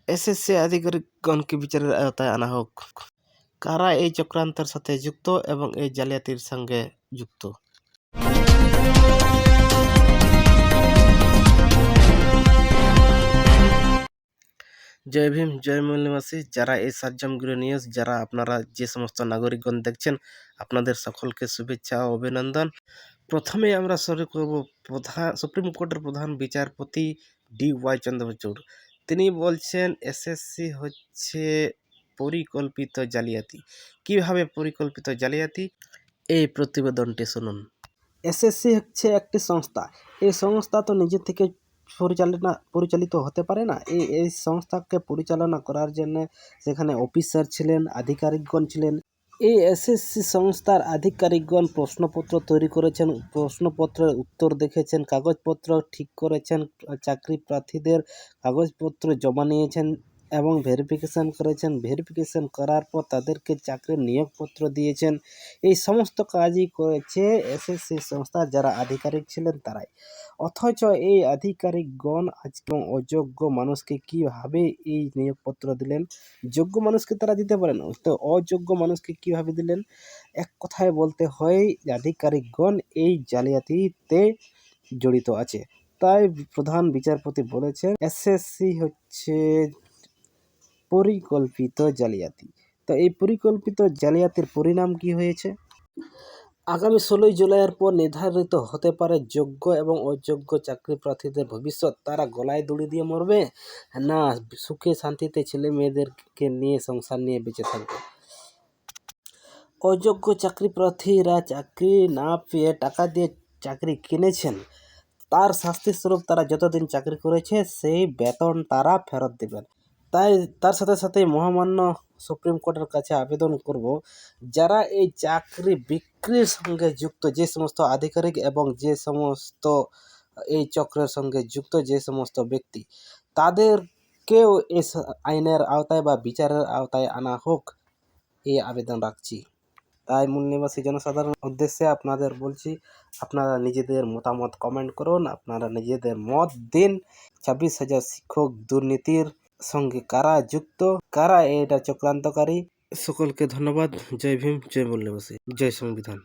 SSC আধিকারিকগণকে বিচারের আওতায় আনা হোক। কারা এই চক্রান্তের সাথে যুক্ত এবং এই জালিয়াতির সঙ্গে যুক্ত? জয় ভীম, জয় মূল্যবাসী। যারা এই সার্জামগুলো নিউজ, যারা আপনারা যে সমস্ত নাগরিকগণ দেখছেন, আপনাদের সকলকে শুভেচ্ছা ও অভিনন্দন। প্রথমে আমরা শুরু করব সুপ্রিম কোর্টের প্রধান বিচারপতি DY চন্দ্রচূড়। তিনি বলছেন এসএসসি হচ্ছে পরিকল্পিত জালিয়াতি। কিভাবে পরিকল্পিত জালিয়াতি, এই প্রতিবেদনটি শুনুন। এসএসসি হচ্ছে একটি সংস্থা। এই সংস্থা তো নিজে থেকে পরিচালিত হতে পারে না। এই সংস্থাকে পরিচালনা করার জন্য সেখানে অফিসার ছিলেন, আধিকারিকগণ ছিলেন। এই এসএসসি সংস্থার আধিকারিকগণ প্রশ্নপত্র তৈরি করেছেন, প্রশ্নপত্রের উত্তর দেখেছেন, কাগজপত্র ঠিক করেছেন, চাকরি প্রার্থীদের কাগজপত্র জমা নিয়েছেন এবং ভেরিফিকেশান করেছেন। ভেরিফিকেশান করার পর তাদেরকে চাকরির নিয়োগপত্র দিয়েছেন। এই সমস্ত কাজই করেছে এসএসসি সংস্থার যারা আধিকারিক ছিলেন তারাই। অথচ এই আধিকারিকগণ আজকে অযোগ্য মানুষকে কীভাবে এই নিয়োগপত্র দিলেন? যোগ্য মানুষকে তারা দিতে পারেন, তো অযোগ্য মানুষকে কীভাবে দিলেন? এক কথায় বলতে হয় আধিকারিকগণ এই জালিয়াতিতে জড়িত আছে। তাই প্রধান বিচারপতি বলেছেন এসএসসি হচ্ছে পরিকল্পিত জালিয়াতি। তো এই পরিকল্পিত জালিয়াতির পরিণাম কি হয়েছে? আগামী 16ই জুলাইয়ের পর নির্ধারিত হতে পারে যোগ্য এবং অযোগ্য চাকরি প্রার্থীদের ভবিষ্যৎ। তারা গলায় দড়ি দিয়ে মরবে, না সুখে শান্তিতে ছেলে মেয়েদেরকে নিয়ে সংসার নিয়ে বেঁচে থাকবে। অযোগ্য চাকরি প্রার্থীরা চাকরি না পেয়ে টাকা দিয়ে চাকরি কিনেছেন, তার শাস্তিস্বরূপ তারা যতদিন চাকরি করেছে সেই বেতন তারা ফেরত দেবেন। তাই তার সাথে সাথে মহামান্য সুপ্রিম কোর্টের কাছে আবেদন করব, যারা এই চাকরি বিক্রির সঙ্গে যুক্ত, যে সমস্ত আধিকারিক এবং যে সমস্ত এই চক্রের সঙ্গে যুক্ত যে সমস্ত ব্যক্তি, তাদেরকেও এই আইনের আওতায় বা বিচারের আওতায় আনা হোক, এই আবেদন রাখছি। তাই মূল নিবাসী জনসাধারণের উদ্দেশ্যে আপনাদের বলছি, আপনারা নিজেদের মতামত কমেন্ট করুন, আপনারা নিজেদের মত দিন। 26,000 শিক্ষক দুর্নীতির সঙ্গে কারা যুক্ত, কারা এটা চক্রান্তকারী? সকলকে ধন্যবাদ। জয় ভীম, জয় মূল্যবাসী, জয় সংবিধান।